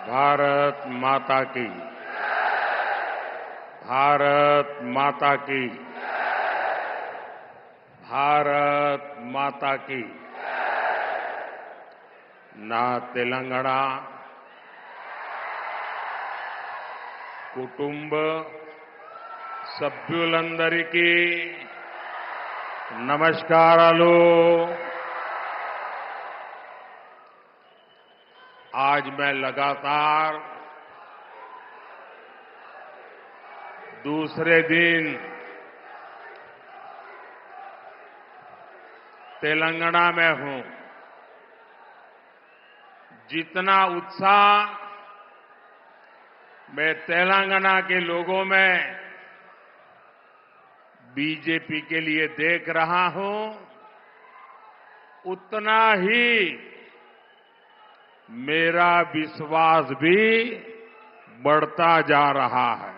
भारत माता की। भारत माता की। भारत माता की। నా తెలంగాణ కుటుంబ సభ్యులందరికీ నమస్కారాలు। आज मैं लगातार दूसरे दिन तेलंगाना में हूं। जितना उत्साह मैं तेलंगाना के लोगों में बीजेपी के लिए देख रहा हूं, उतना ही मेरा विश्वास भी बढ़ता जा रहा है।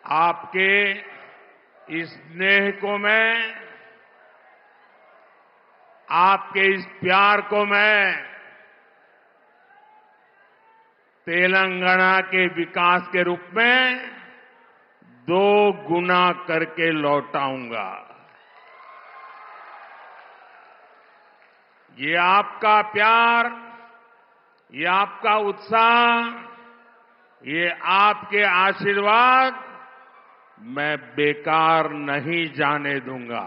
आपके इस स्नेह को मैं, आपके इस प्यार को मैं तेलंगाना के विकास के रूप में 2 गुना करके लौटाऊंगा। ये आपका प्यार, ये आपका उत्साह, ये आपके आशीर्वाद मैं बेकार नहीं जाने दूंगा।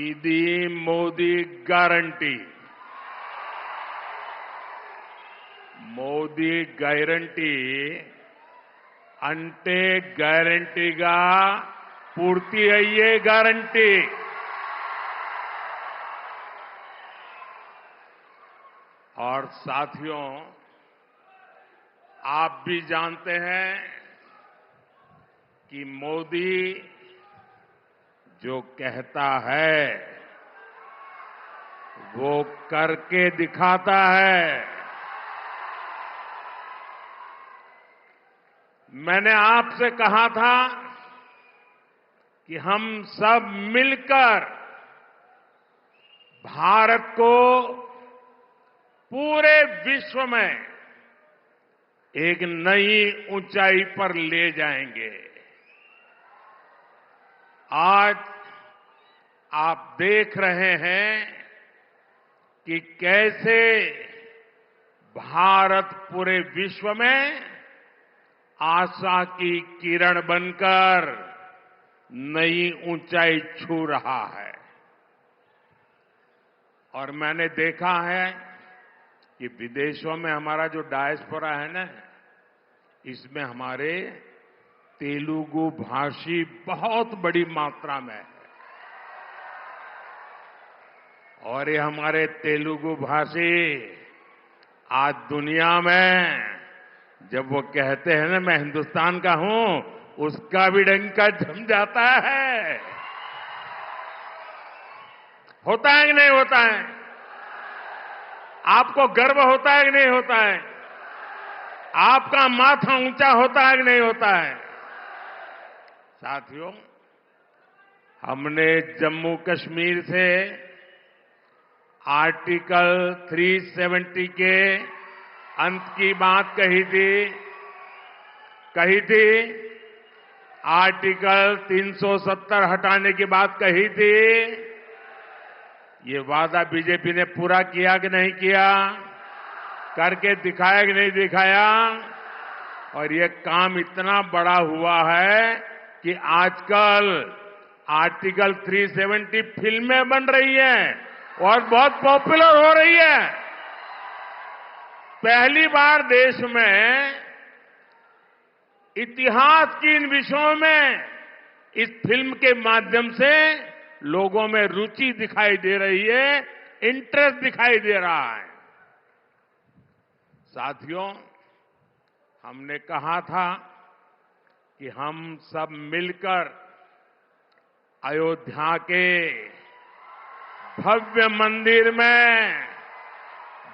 ఇది మోదీ గ్యారంటీ। మోదీ గ్యారంటీ అంటే గ్యారంటీగా పూర్తి అయ్యే గ్యారంటీ। और साथियों, आप भी जानते हैं कि मोदी जो कहता है वो करके दिखाता है। मैंने आपसे कहा था कि हम सब मिलकर भारत को पूरे विश्व में एक नई ऊंचाई पर ले जाएंगे। आज आप देख रहे हैं कि कैसे भारत पूरे विश्व में आशा की किरण बनकर नई ऊंचाई छू रहा है। और मैंने देखा है कि विदेशों में हमारा जो डायस्पोरा है ना, इसमें हमारे तेलुगु भाषी बहुत बड़ी मात्रा में है। और ये हमारे तेलुगु भाषी आज दुनिया में जब वो कहते हैं ना मैं हिंदुस्तान का हूं, उसका भी डंका जम जाता है। होता है कि नहीं होता है? आपको गर्व होता है कि नहीं होता है? आपका माथा ऊंचा होता है कि नहीं होता है? साथियों, हमने जम्मू कश्मीर से आर्टिकल 370 के अंत की बात कही थी। आर्टिकल 370 हटाने की बात कही थी। ये वादा बीजेपी ने पूरा किया कि नहीं किया? करके दिखाया कि नहीं दिखाया? और ये काम इतना बड़ा हुआ है कि आजकल आर्टिकल 370 फिल्में बन रही हैं और बहुत पॉपुलर हो रही है। पहली बार देश में इतिहास की इन विषयों में इस फिल्म के माध्यम से लोगों में रुचि दिखाई दे रही है, इंटरेस्ट दिखाई दे रहा है। साथियों, हमने कहा था कि हम सब मिलकर अयोध्या के भव्य मंदिर में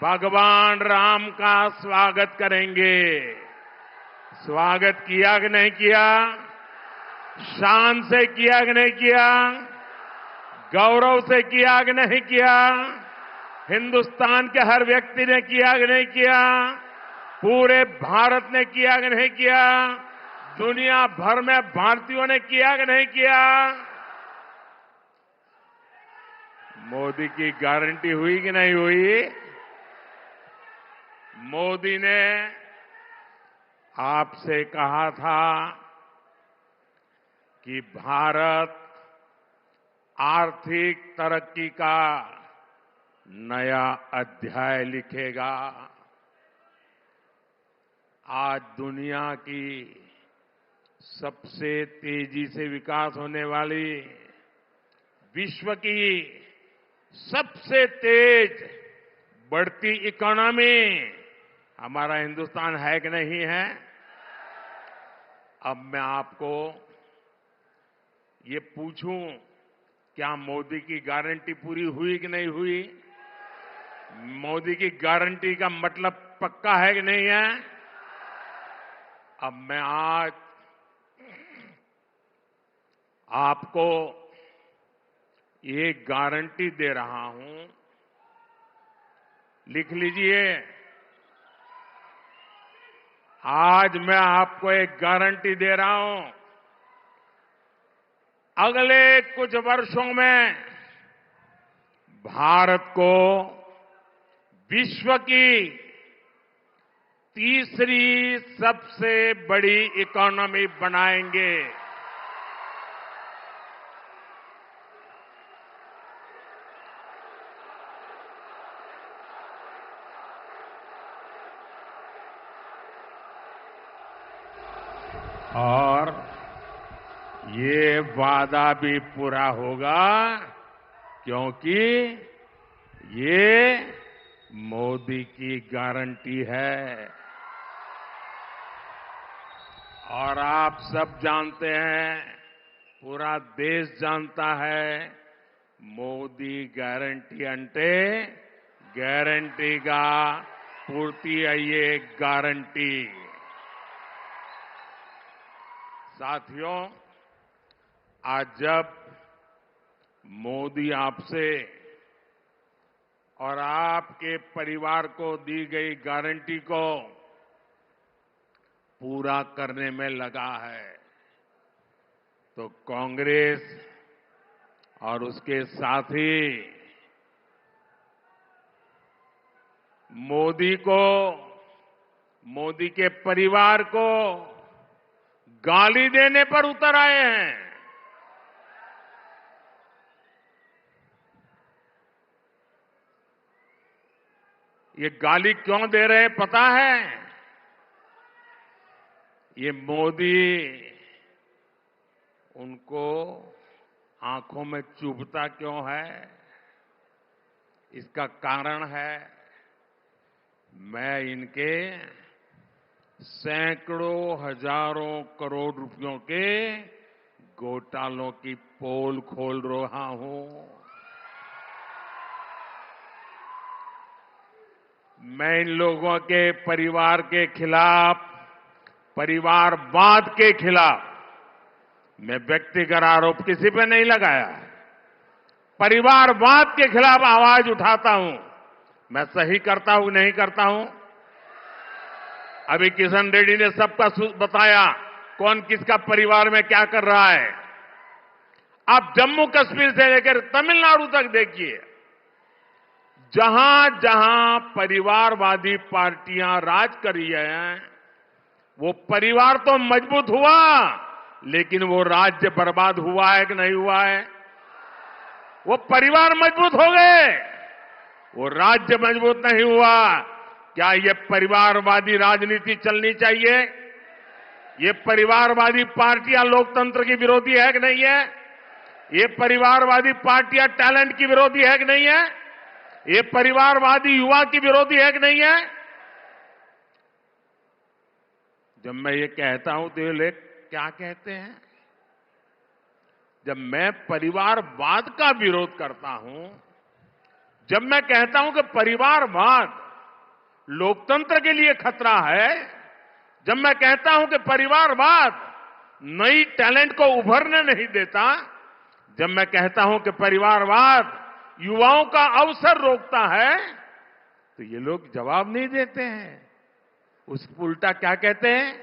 भगवान राम का स्वागत करेंगे। स्वागत किया कि नहीं किया? शान से किया कि नहीं किया? गौरव से किया कि नहीं किया? हिंदुस्तान के हर व्यक्ति ने किया कि नहीं किया? पूरे भारत ने किया कि नहीं किया? दुनिया भर में भारतीयों ने किया कि नहीं किया? मोदी की गारंटी हुई कि नहीं हुई? मोदी ने आपसे कहा था कि भारत आर्थिक तरक्की का नया अध्याय लिखेगा। आज दुनिया की सबसे तेजी से विकास होने वाली, विश्व की सबसे तेज बढ़ती इकोनॉमी हमारा हिंदुस्तान है कि नहीं है? अब मैं आपको ये पूछूं, क्या मोदी की गारंटी पूरी हुई कि नहीं हुई? मोदी की गारंटी का मतलब पक्का है कि नहीं है? अब मैं आज आपको ये गारंटी दे रहा हूं, लिख लीजिए। आज मैं आपको एक गारंटी दे रहा हूं, अगले कुछ वर्षों में भारत को विश्व की तीसरी सबसे बड़ी इकोनॉमी बनाएंगे। और ये वादा भी पूरा होगा क्योंकि ये मोदी की गारंटी है। और आप सब जानते हैं, पूरा देश जानता है, మోదీ గ్యారంటీ అంటే గ్యారంటీగా పూర్తి అయ్యే गारंटी। साथियों, आज जब मोदी आपसे और आपके परिवार को दी गई गारंटी को पूरा करने में लगा है, तो कांग्रेस और उसके साथी मोदी को, मोदी के परिवार को गाली देने पर उतर आए हैं। ये गाली क्यों दे रहे हैं पता है? ये मोदी उनको आंखों में चुभता क्यों है? इसका कारण है, मैं इनके सैकड़ों हजारों करोड़ रुपयों के घोटालों की पोल खोल रहा हूं। मैं इन लोगों के परिवार के खिलाफ, परिवारवाद के खिलाफ मैं व्यक्तिगत आरोप किसी पे नहीं लगाया। परिवारवाद के खिलाफ आवाज उठाता हूं। मैं सही करता हूं नहीं करता हूं? अभी किशन रेड्डी ने सबका बताया कौन किसका परिवार में क्या कर रहा है। आप जम्मू कश्मीर से लेकर तमिलनाडु तक देखिए, जहां जहां परिवारवादी पार्टियां राज कर रही हैं, वो परिवार तो मजबूत हुआ, लेकिन वो राज्य बर्बाद हुआ है कि नहीं हुआ है? वो परिवार मजबूत हो गए, वो राज्य मजबूत नहीं हुआ। क्या ये परिवारवादी राजनीति चलनी चाहिए? ये परिवारवादी पार्टियां लोकतंत्र की विरोधी है कि नहीं है? ये परिवारवादी पार्टियां टैलेंट की विरोधी है कि नहीं है? ये परिवारवादी युवा की विरोधी है कि नहीं है? जब मैं ये कहता हूं तो ये लोग क्या कहते हैं? जब मैं परिवारवाद का विरोध करता हूं, जब मैं कहता हूं कि परिवारवाद लोकतंत्र के लिए खतरा है, जब मैं कहता हूं कि परिवारवाद नई टैलेंट को उभरने नहीं देता, जब मैं कहता हूं कि परिवारवाद युवाओं का अवसर रोकता है, तो ये लोग जवाब नहीं देते हैं। उस उल्टा क्या कहते हैं?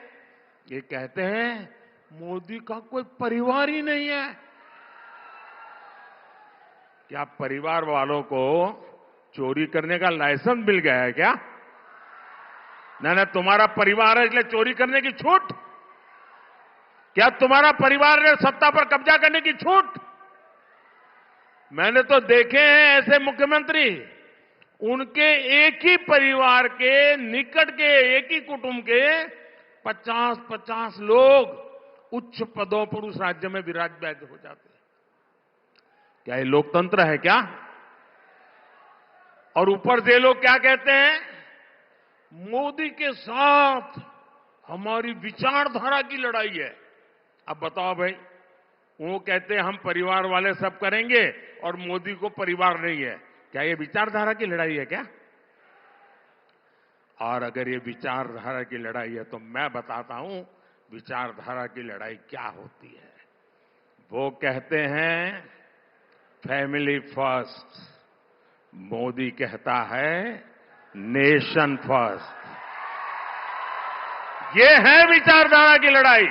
ये कहते हैं मोदी का कोई परिवार ही नहीं है। क्या परिवार वालों को चोरी करने का लाइसेंस मिल गया है क्या? ना तुम्हारा परिवार है इसलिए चोरी करने की छूट? क्या तुम्हारा परिवार है सत्ता पर कब्जा करने की छूट? मैंने तो देखे हैं ऐसे मुख्यमंत्री, उनके एक ही परिवार के निकट के एक ही कुटुंब के 50-50 लोग उच्च पदों पर उस राज्य में विराजमान हो जाते हैं। क्या ये लोकतंत्र है क्या? और ऊपर से लोग क्या कहते हैं? मोदी के साथ हमारी विचारधारा की लड़ाई है। अब बताओ भाई, वो कहते हैं हम परिवार वाले सब करेंगे और मोदी को परिवार नहीं है। क्या ये विचारधारा की लड़ाई है क्या? और अगर ये विचारधारा की लड़ाई है तो मैं बताता हूं विचारधारा की लड़ाई क्या होती है। वो कहते हैं फैमिली फर्स्ट, मोदी कहता है नेशन फर्स्ट। ये है विचारधारा की लड़ाई।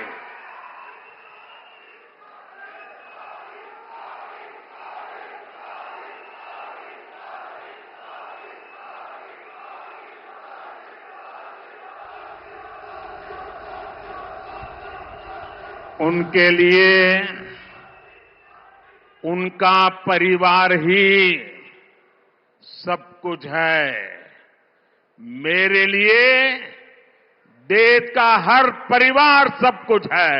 उनके लिए उनका परिवार ही सब कुछ है। मेरे लिए देश का हर परिवार सब कुछ है।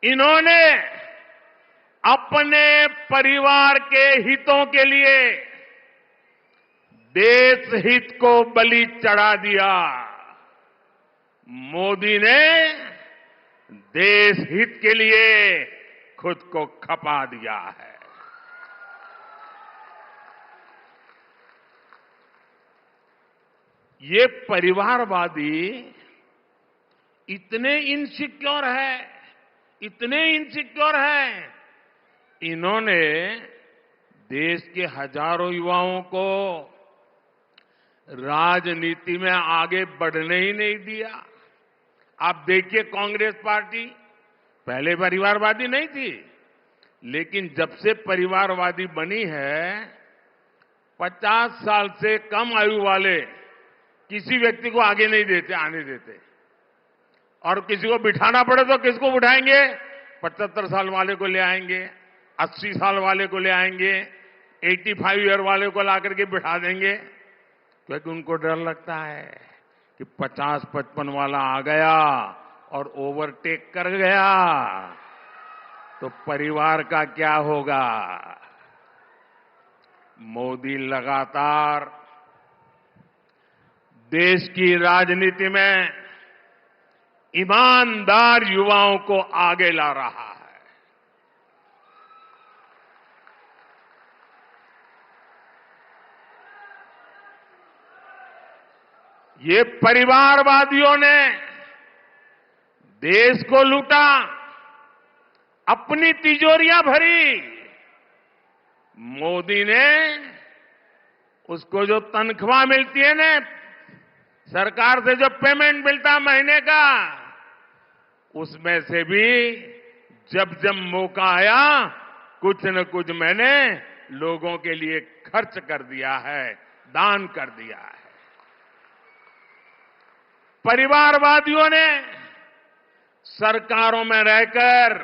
इन्होंने अपने परिवार के हितों के लिए देश हित को बलि चढ़ा दिया। मोदी ने देश हित के लिए खुद को खपा दिया है। ये परिवारवादी इतने इनसिक्योर है, इन्होंने देश के हजारों युवाओं को राजनीति में आगे बढ़ने ही नहीं दिया। आप देखिए, कांग्रेस पार्टी पहले परिवारवादी नहीं थी, लेकिन जब से परिवारवादी बनी है 50 साल से कम आयु वाले किसी व्यक्ति को आगे नहीं देते, आने देते। और किसी को बिठाना पड़े तो किसको बिठाएंगे? 75 साल वाले को ले आएंगे, 80 साल वाले को ले आएंगे, 85 ईयर वाले को ला करके बिठा देंगे, क्योंकि उनको डर लगता है कि 50-55 वाला आ गया और ओवरटेक कर गया तो परिवार का क्या होगा। मोदी लगातार देश की राजनीति में ईमानदार युवाओं को आगे ला रहा है। ये परिवारवादियों ने देश को लूटा, अपनी तिजोरियां भरी। मोदी ने उसको जो तनख्वाह मिलती है ना, सरकार से जो पेमेंट मिलता महीने का, उसमें से भी जब जब मौका आया कुछ न कुछ मैंने लोगों के लिए खर्च कर दिया है, दान कर दिया है। परिवारवादियों ने सरकारों में रहकर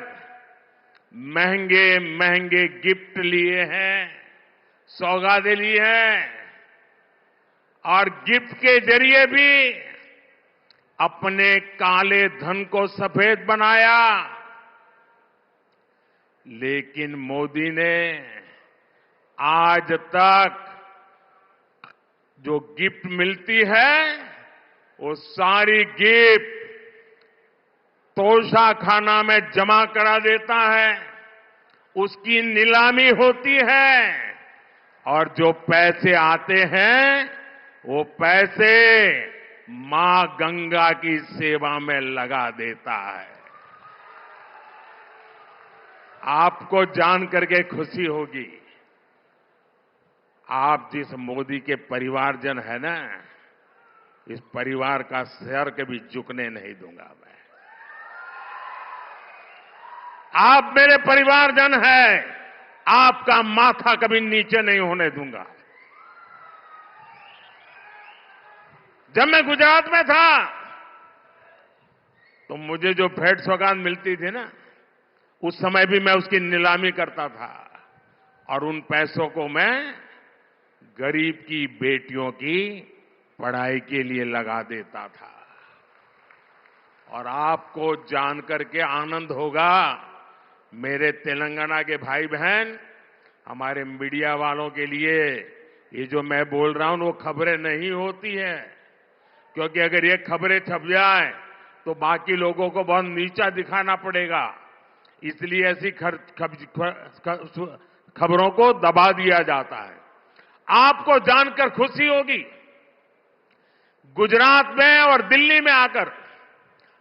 महंगे महंगे गिफ्ट लिए हैं, सौगातें ली हैं, और गिफ्ट के जरिए भी अपने काले धन को सफेद बनाया। लेकिन मोदी ने आज तक जो गिफ्ट मिलती है वो सारी गिफ्ट तोशाखाना में जमा करा देता है, उसकी नीलामी होती है, और जो पैसे आते हैं वो पैसे मां गंगा की सेवा में लगा देता है। आपको जान करके खुशी होगी, आप जिस मोदी के परिवारजन है ना, इस परिवार का सर कभी झुकने नहीं दूंगा मैं। आप मेरे परिवारजन हैं, आपका माथा कभी नीचे नहीं होने दूंगा। जब मैं गुजरात में था तो मुझे जो भेंट सौगात मिलती थी ना, उस समय भी मैं उसकी नीलामी करता था और उन पैसों को मैं गरीब की बेटियों की पढ़ाई के लिए लगा देता था। और आपको जानकर के आनंद होगा, मेरे तेलंगाना के भाई बहन, हमारे मीडिया वालों के लिए ये जो मैं बोल रहा हूं वो खबरें नहीं होती हैं, क्योंकि अगर ये खबरें छप जाए तो बाकी लोगों को बहुत नीचा दिखाना पड़ेगा। इसलिए ऐसी खबरों को दबा दिया जाता है। आपको जानकर खुशी होगी, गुजरात में और दिल्ली में आकर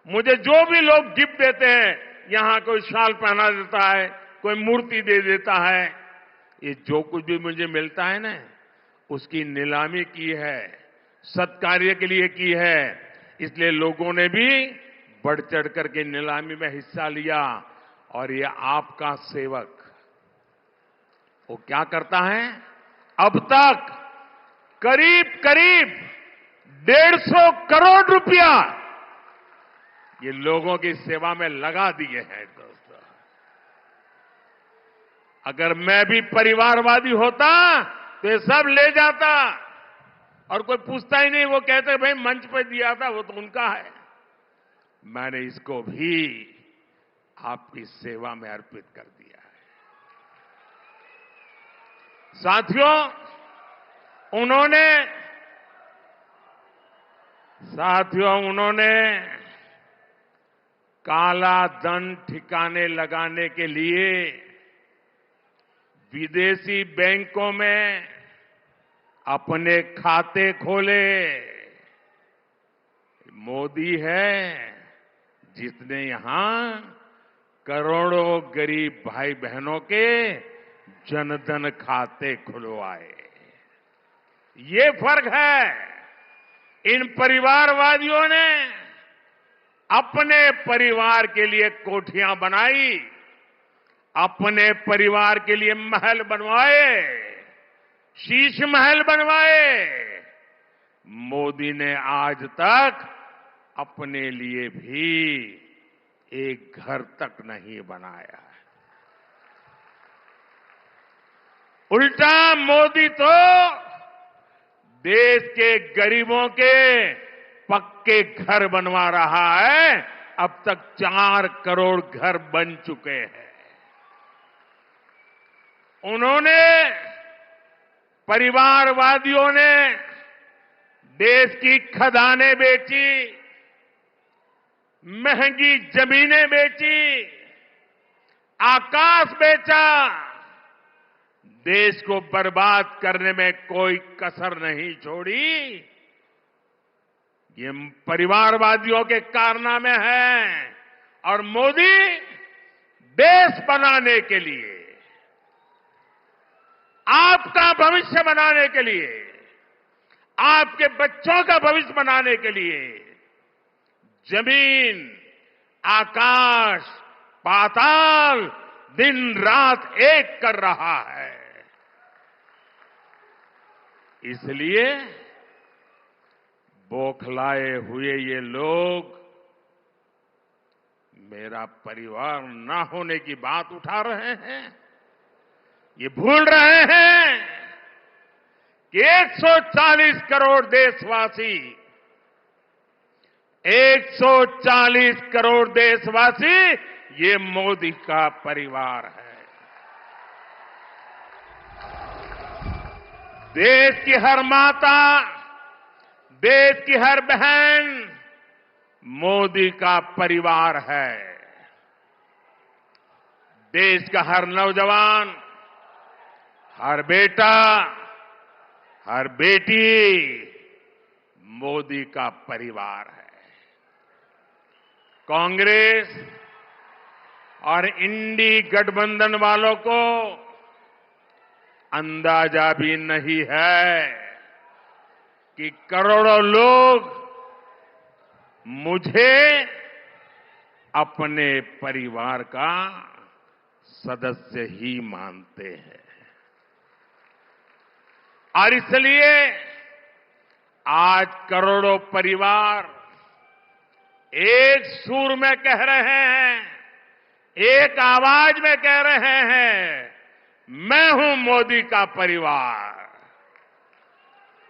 मुझे जो भी लोग गिफ्ट देते हैं, यहां कोई शाल पहना देता है, कोई मूर्ति दे देता है, ये जो कुछ भी मुझे मिलता है ना, उसकी नीलामी की है, सत्कार्य के लिए की है। इसलिए लोगों ने भी बढ़ चढ़ करके नीलामी में हिस्सा लिया। और ये आपका सेवक वो क्या करता है, अब तक करीब करीब 150 करोड़ रुपया ये लोगों की सेवा में लगा दिए हैं। दोस्तों, अगर मैं भी परिवारवादी होता तो ये सब ले जाता और कोई पूछता ही नहीं। वो कहते भाई मंच पे दिया था, वो तो उनका है। मैंने इसको भी आपकी सेवा में अर्पित कर दिया है। साथियों, उन्होंने काला धन ठिकाने लगाने के लिए विदेशी बैंकों में अपने खाते खोले। मोदी है जिसने यहां करोड़ों गरीब भाई बहनों के जनधन खाते खुलवाए। ये फर्क है। इन परिवारवादियों ने अपने परिवार के लिए कोठियां बनाई, अपने परिवार के लिए महल बनवाए, शीश महल बनवाए। मोदी ने आज तक अपने लिए भी एक घर तक नहीं बनाया। उल्टा मोदी तो देश के गरीबों के पक्के घर बनवा रहा है। अब तक 4 करोड़ घर बन चुके हैं। परिवारवादियों ने देश की खदानें बेची, महंगी जमीनें बेची, आकाश बेचा। देश को बर्बाद करने में कोई कसर नहीं छोड़ी। ये परिवारवादियों के कारनामे हैं। और मोदी देश बनाने के लिए, आपका भविष्य बनाने के लिए, आपके बच्चों का भविष्य बनाने के लिए जमीन, आकाश, पाताल दिन रात एक कर रहा है। इसलिए बौखलाए हुए ये लोग मेरा परिवार ना होने की बात उठा रहे हैं। ये भूल रहे हैं कि 140 करोड़ देशवासी, 140 करोड़ देशवासी ये मोदी का परिवार है। देश की हर माता, देश की हर बहन मोदी का परिवार है। देश का हर नौजवान, हर बेटा, हर बेटी मोदी का परिवार है। कांग्रेस और इंडी गठबंधन वालों को अंदाजा भी नहीं है कि करोड़ों लोग मुझे अपने परिवार का सदस्य ही मानते हैं। और इसलिए आज करोड़ों परिवार एक सुर में कह रहे हैं, एक आवाज में कह रहे हैं, मैं हूं मोदी का परिवार,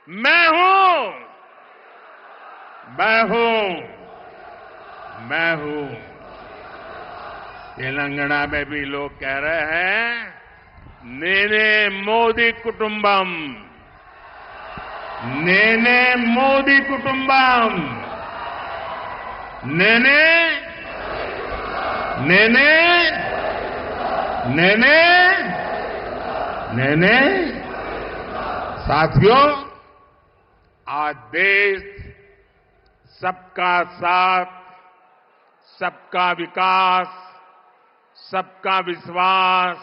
मैं हूं, मैं हूं, मैं हूं। तेलंगाना में भी लोग कह रहे हैं, नेने मोदी कुटुंबम, नेने मोदी कुटुंबम, नेने नेने नेने नेने। साथियों, आज देश सबका साथ, सबका विकास, सबका विश्वास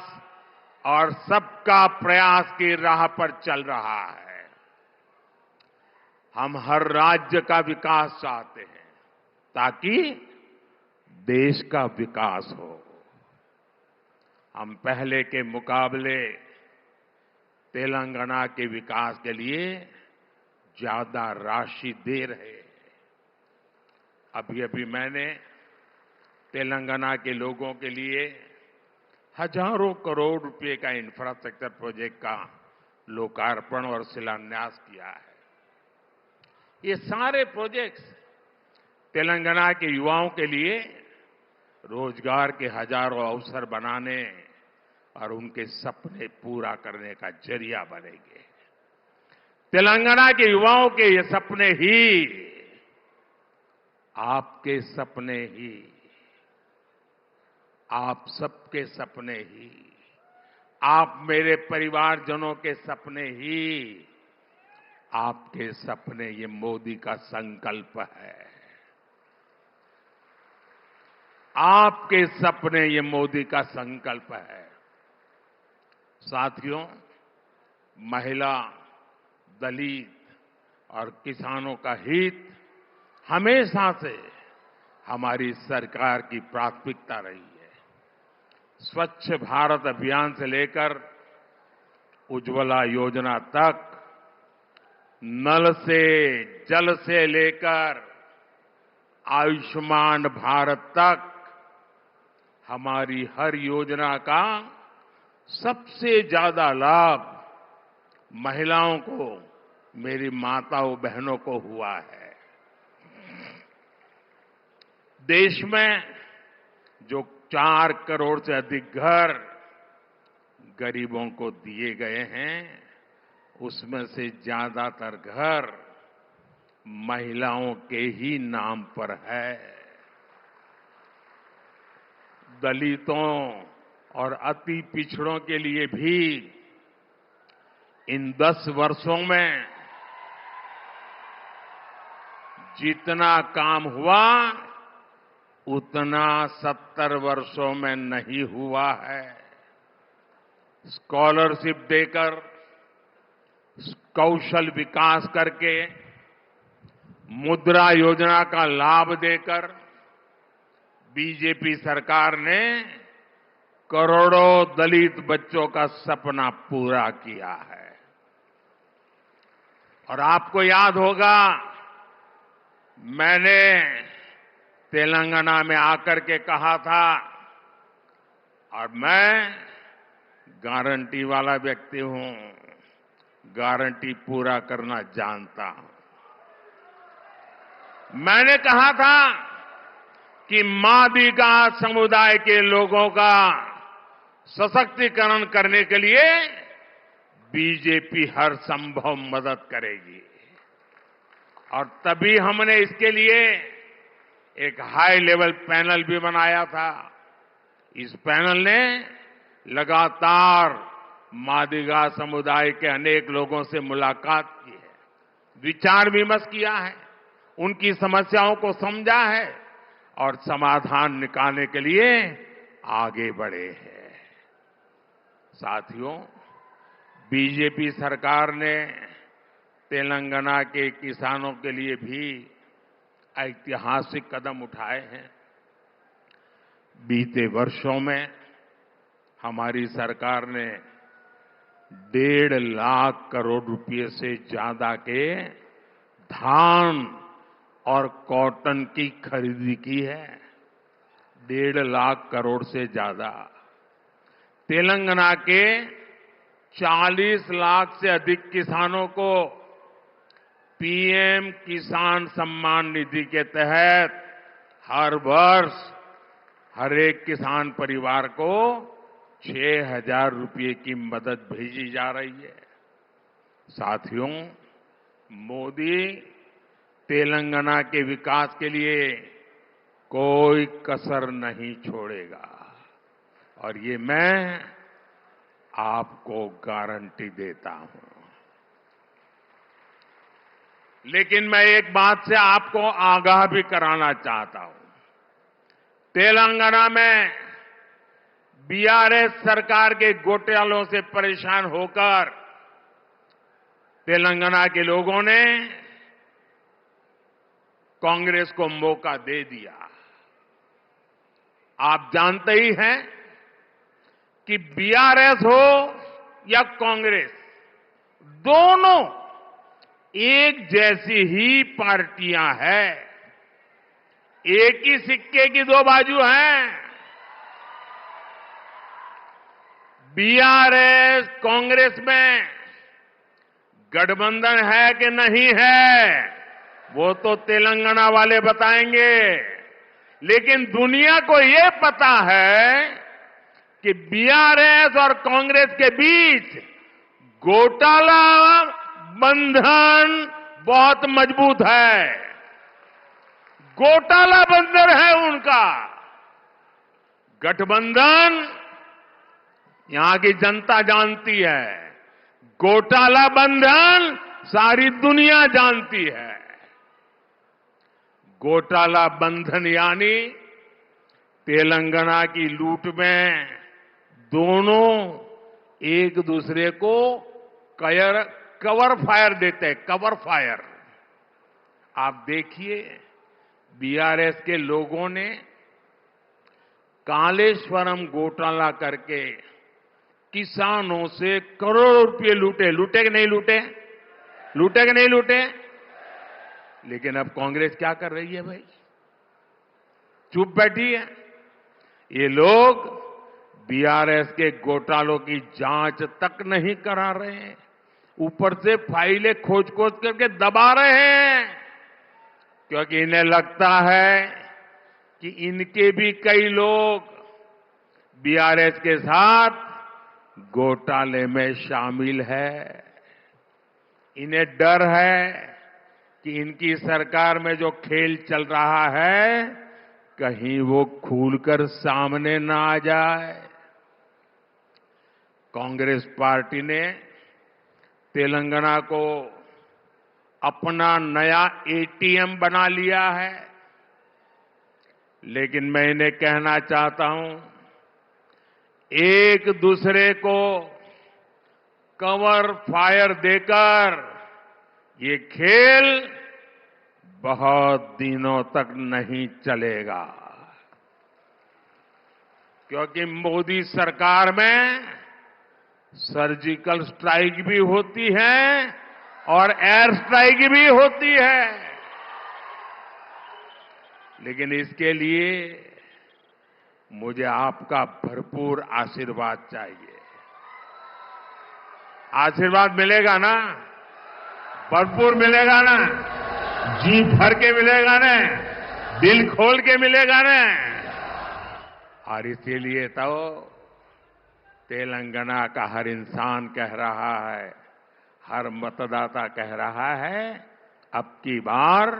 और सबका प्रयास की राह पर चल रहा है। हम हर राज्य का विकास चाहते हैं ताकि देश का विकास हो। हम पहले के मुकाबले तेलंगाना के विकास के लिए ज्यादा राशि दे रहे हैं। अभी मैंने तेलंगाना के लोगों के लिए हजारों करोड़ रुपए का इंफ्रास्ट्रक्चर प्रोजेक्ट का लोकार्पण और शिलान्यास किया है। ये सारे प्रोजेक्ट्स तेलंगाना के युवाओं के लिए रोजगार के हजारों अवसर बनाने और उनके सपने पूरा करने का जरिया बनेंगे। तेलंगाना के युवाओं के ये सपने ही आपके सपने ही, आप सबके सपने ही, आप मेरे परिवारजनों के सपने ही, आपके सपने, ये मोदी का संकल्प है। आपके सपने, ये मोदी का संकल्प है। साथियों, महिला, दलित और किसानों का हित हमेशा से हमारी सरकार की प्राथमिकता रही है। स्वच्छ भारत अभियान से लेकर उज्ज्वला योजना तक, नल से जल से लेकर आयुष्मान भारत तक, हमारी हर योजना का सबसे ज्यादा लाभ महिलाओं को, मेरी माताओं बहनों को हुआ है। देश में जो 4 करोड़ से अधिक घर गरीबों को दिए गए हैं, उसमें से ज्यादातर घर महिलाओं के ही नाम पर है। दलितों और अति पिछड़ों के लिए भी इन 10 वर्षों में जितना काम हुआ उतना 70 वर्षों में नहीं हुआ है। स्कॉलरशिप देकर, कौशल विकास करके, मुद्रा योजना का लाभ देकर बीजेपी सरकार ने करोड़ों दलित बच्चों का सपना पूरा किया है। और आपको याद होगा, मैंने तेलंगाना में आकर के कहा था, और मैं गारंटी वाला व्यक्ति हूं, गारंटी पूरा करना जानता हूं। मैंने कहा था कि मादिगा समुदाय के लोगों का सशक्तिकरण करने के लिए बीजेपी हर संभव मदद करेगी। और तभी हमने इसके लिए एक हाई लेवल पैनल भी बनाया था। इस पैनल ने लगातार मादिगा समुदाय के अनेक लोगों से मुलाकात की है, विचार विमर्श किया है, उनकी समस्याओं को समझा है और समाधान निकालने के लिए आगे बढ़े हैं। साथियों, बीजेपी सरकार ने तेलंगाना के किसानों के लिए भी ऐतिहासिक कदम उठाए हैं। बीते वर्षों में हमारी सरकार ने 1.5 लाख करोड़ रुपए से ज्यादा के धान और कॉटन की खरीदी की है। 1.5 लाख करोड़ से ज्यादा। तेलंगाना के 40 लाख से अधिक किसानों को पीएम किसान सम्मान निधि के तहत हर वर्ष हर एक किसान परिवार को 6,000 रुपये की मदद भेजी जा रही है। साथियों, मोदी तेलंगाना के विकास के लिए कोई कसर नहीं छोड़ेगा और ये मैं आपको गारंटी देता हूं। लेकिन मैं एक बात से आपको आगाह भी कराना चाहता हूं। तेलंगाना में बीआरएस सरकार के घोटालों से परेशान होकर तेलंगाना के लोगों ने कांग्रेस को मौका दे दिया। आप जानते ही हैं कि बीआरएस हो या कांग्रेस, दोनों एक जैसी ही पार्टियां हैं। एक ही सिक्के की दो बाजू हैं। बीआरएस कांग्रेस में गठबंधन है कि नहीं है, वो तो तेलंगाना वाले बताएंगे। लेकिन दुनिया को ये पता है कि बीआरएस और कांग्रेस के बीच घोटाला बंधन बहुत मजबूत है। घोटाला बंधन है उनका। गठबंधन यहां की जनता जानती है, घोटाला बंधन सारी दुनिया जानती है। घोटाला बंधन यानी तेलंगाना की लूट में दोनों एक दूसरे को कवर फायर देते हैं, कवर फायर। आप देखिए, बीआरएस के लोगों ने कालेश्वरम घोटाला करके किसानों से करोड़ों रुपए लूटे। लूटे कि नहीं लूटे? लूटे कि नहीं लूटे? लेकिन अब कांग्रेस क्या कर रही है भाई? चुप बैठी है। ये लोग बीआरएस के घोटालों की जांच तक नहीं करा रहे हैं, ऊपर से फाइलें खोज खोज करके दबा रहे हैं, क्योंकि इन्हें लगता है कि इनके भी कई लोग बीआरएस के साथ घोटाले में शामिल है। इन्हें डर है कि इनकी सरकार में जो खेल चल रहा है कहीं वो खुलकर सामने ना आ जाए। कांग्रेस पार्टी ने तेलंगाना को अपना नया एटीएम बना लिया है। लेकिन मैं इन्हें कहना चाहता हूं, एक दूसरे को कवर फायर देकर ये खेल बहुत दिनों तक नहीं चलेगा, क्योंकि मोदी सरकार में सर्जिकल स्ट्राइक भी होती है और एयर स्ट्राइक भी होती है। लेकिन इसके लिए मुझे आपका भरपूर आशीर्वाद चाहिए। आशीर्वाद मिलेगा ना? भरपूर मिलेगा ना? जी भर के मिलेगा ना? दिल खोल के मिलेगा ना? और इसीलिए तो तेलंगाना का हर इंसान कह रहा है, हर मतदाता कह रहा है, अब की बार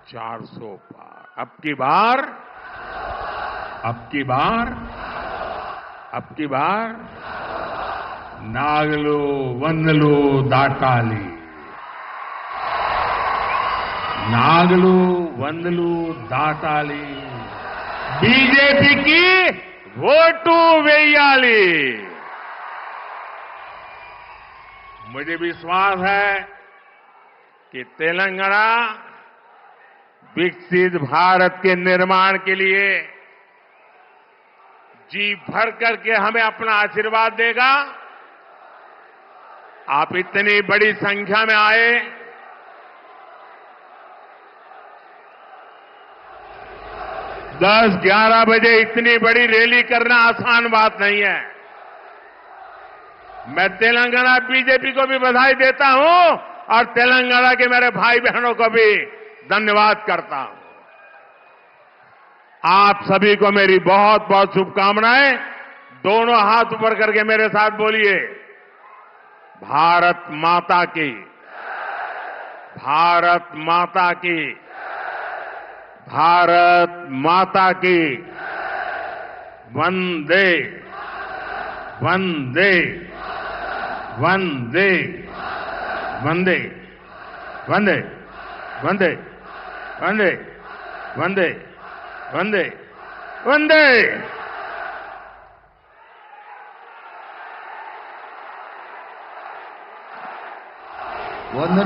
400 पार, अब की बार, अब की बार, अब की बार नागलो वंदलो दाटाली, नागलो वंदलो दाटाली, बीजेपी की वोटू वेयाली। मुझे विश्वास है कि तेलंगाना विकसित भारत के निर्माण के लिए जी भर करके हमें अपना आशीर्वाद देगा। आप इतनी बड़ी संख्या में आए, 10-11 बजे इतनी बड़ी रैली करना आसान बात नहीं है। मैं तेलंगाना बीजेपी को भी बधाई देता हूं और तेलंगाना के मेरे भाई बहनों को भी धन्यवाद करता हूं। आप सभी को मेरी बहुत बहुत शुभकामनाएं। दोनों हाथ ऊपर करके मेरे साथ बोलिए, भारत माता की, भारत माता की, भारत माता की, वंदे वंदे वंदे वंदे वंदे वंदे वंदे वंदे वंदे वंदे। वंदन